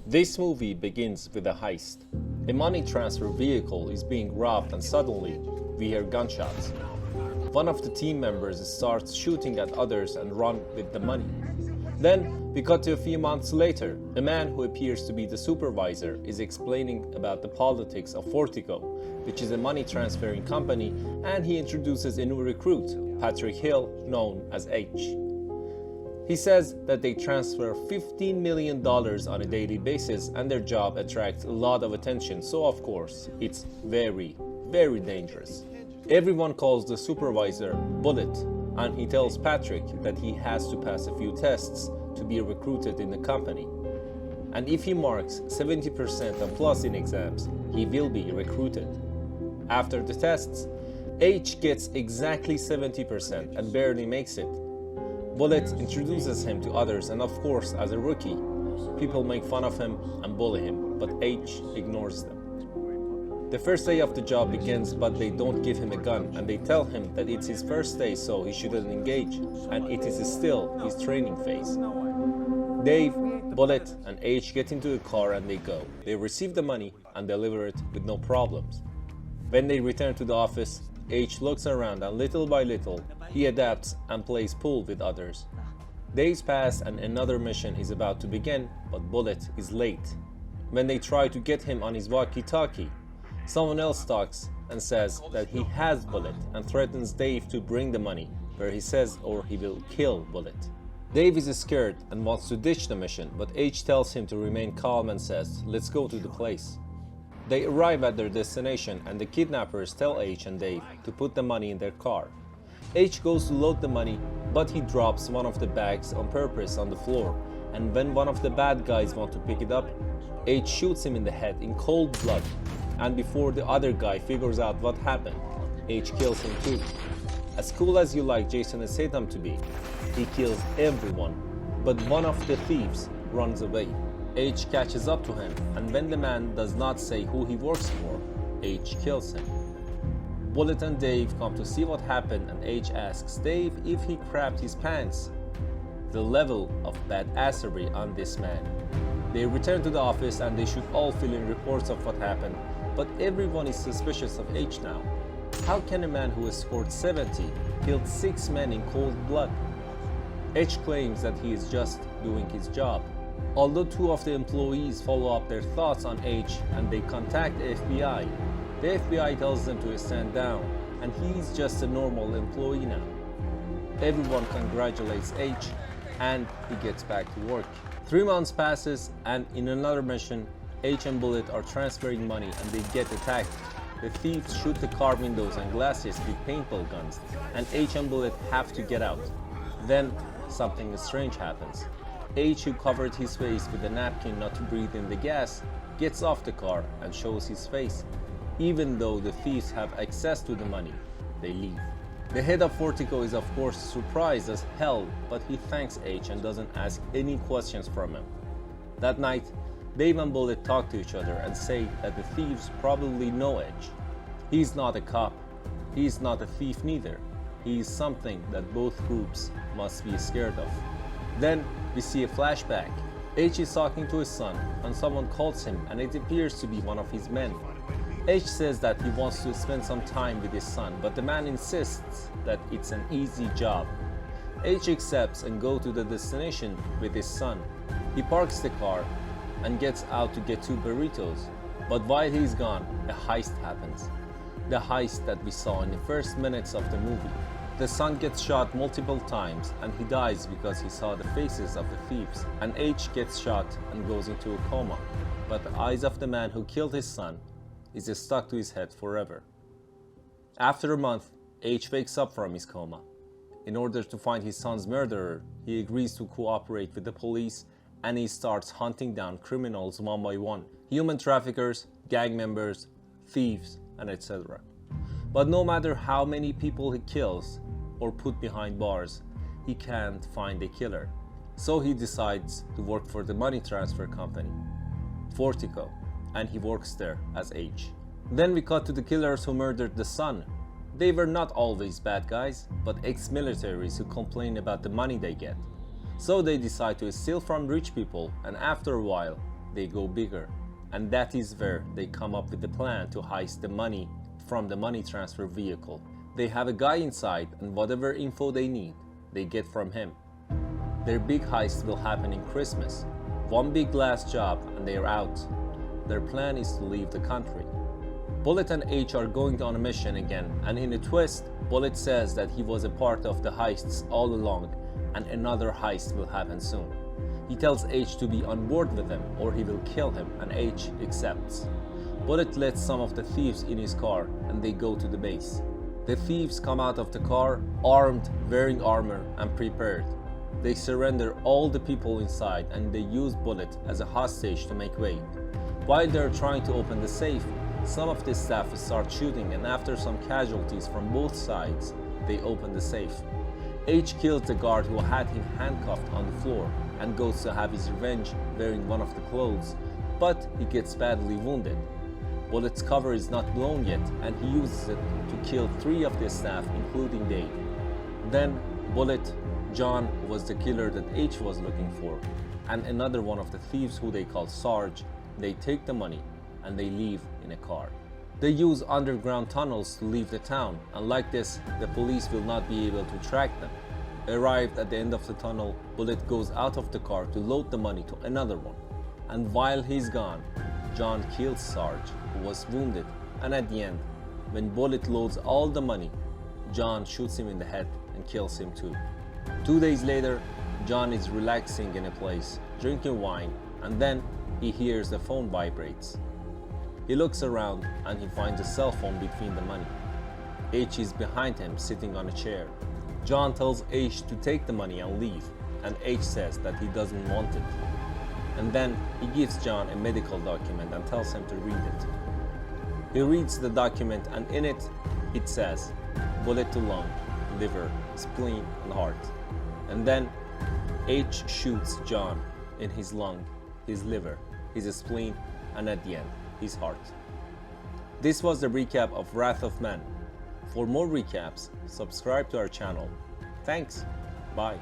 This movie begins with a heist. A money transfer vehicle is being robbed and suddenly we hear gunshots. One of the team members starts shooting at others and run with the money. Then we cut to a few months later. A man who appears to be the supervisor is explaining about the politics of Fortico, which is a money transferring company, and he introduces a new recruit, Patrick Hill, known as H. He says that they transfer $15 million on a daily basis and their job attracts a lot of attention, so of course it's very, very dangerous. Everyone calls the supervisor Bullet, and he tells Patrick that he has to pass a few tests to be recruited in the company. And if he marks 70% and plus in exams, he will be recruited. After the tests, H gets exactly 70% and barely makes it. Bullet introduces him to others, and of course, as a rookie, people make fun of him and bully him, but H ignores them. The first day of the job begins, but they don't give him a gun, and they tell him that it's his first day, so he shouldn't engage, and it is still his training phase. Dave, Bullet, and H get into a car and they go. They receive the money and deliver it with no problems. When they return to the office, H looks around and little by little, he adapts and plays pool with others. Days pass and another mission is about to begin, but Bullet is late. When they try to get him on his walkie-talkie, someone else talks and says that he has Bullet and threatens Dave to bring the money, where he says or he will kill Bullet. Dave is scared and wants to ditch the mission, but H tells him to remain calm and says, "Let's go to the place." They arrive at their destination and the kidnappers tell H and Dave to put the money in their car. H goes to load the money, but he drops one of the bags on purpose on the floor, and when one of the bad guys want to pick it up, H shoots him in the head in cold blood, and before the other guy figures out what happened, H kills him too. As cool as you like Jason Statham to be, he kills everyone, but one of the thieves runs away. H catches up to him, and when the man does not say who he works for, H kills him. Bullet and Dave come to see what happened, and H asks Dave if he crapped his pants. The level of badassery on this man. They return to the office and they should all fill in reports of what happened, but everyone is suspicious of H now. How can a man who has scored 70 killed 6 men in cold blood? H claims that he is just doing his job. Although 2 of the employees follow up their thoughts on H and they contact the FBI tells them to stand down, and he's just a normal employee now. Everyone congratulates H and he gets back to work. 3 months passes, and in another mission, H and Bullet are transferring money and they get attacked. The thieves shoot the car windows and glasses with paintball guns, and H and Bullet have to get out. Then something strange happens. H, who covered his face with a napkin not to breathe in the gas, gets off the car and shows his face. Even though the thieves have access to the money, they leave. The head of Fortico is of course surprised as hell, but he thanks H and doesn't ask any questions from him. That night, Dave and Bullet talk to each other and say that the thieves probably know H. He's not a cop. He's not a thief neither. He is something that both groups must be scared of. Then we see a flashback. H is talking to his son and someone calls him, and it appears to be one of his men. H says that he wants to spend some time with his son, but the man insists that it's an easy job. H accepts and goes to the destination with his son. He parks the car and gets out to get 2 burritos, but while he's gone, a heist happens. The heist that we saw in the first minutes of the movie. The son gets shot multiple times and he dies because he saw the faces of the thieves, and H gets shot and goes into a coma, but the eyes of the man who killed his son is stuck to his head forever. After a month, H wakes up from his coma. In order to find his son's murderer, he agrees to cooperate with the police and he starts hunting down criminals one by one. Human traffickers, gang members, thieves, and etc. But no matter how many people he kills or put behind bars, he can't find a killer. So he decides to work for the money transfer company, Fortico, and he works there as H. Then we cut to the killers who murdered the son. They were not always bad guys, but ex-militaries who complain about the money they get. So they decide to steal from rich people, and after a while, they go bigger. And that is where they come up with the plan to heist the money from the money transfer vehicle. They have a guy inside, and whatever info they need, they get from him. Their big heist will happen in Christmas. One big last job and they are out. Their plan is to leave the country. Bullet and H are going on a mission again, and in a twist, Bullet says that he was a part of the heists all along and another heist will happen soon. He tells H to be on board with him or he will kill him, and H accepts. Bullet lets some of the thieves in his car and they go to the base. The thieves come out of the car armed, wearing armor and prepared. They surrender all the people inside and they use Bullet as a hostage to make way. While they are trying to open the safe, some of the staff start shooting, and after some casualties from both sides, they open the safe. H kills the guard who had him handcuffed on the floor and goes to have his revenge wearing one of the clothes, but he gets badly wounded. Bullet's cover is not blown yet and he uses it to kill 3 of the staff, including Dave. Then Bullet, John, who was the killer that H was looking for, and another one of the thieves who they call Sarge, they take the money and they leave in a car. They use underground tunnels to leave the town, and like this, the police will not be able to track them. Arrived at the end of the tunnel, Bullet goes out of the car to load the money to another one. And while he's gone, John kills Sarge, who was wounded, and at the end, when Bullet loads all the money, John shoots him in the head and kills him too. 2 days later, John is relaxing in a place, drinking wine, and then he hears the phone vibrates. He looks around and he finds a cell phone between the money. H is behind him, sitting on a chair. John tells H to take the money and leave, and H says that he doesn't want it. And then he gives John a medical document and tells him to read it. He reads the document and in it, it says, bullet to lung, liver, spleen and heart. And then H shoots John in his lung, his liver, his spleen, and at the end, his heart. This was the recap of Wrath of Man. For more recaps, subscribe to our channel. Thanks. Bye.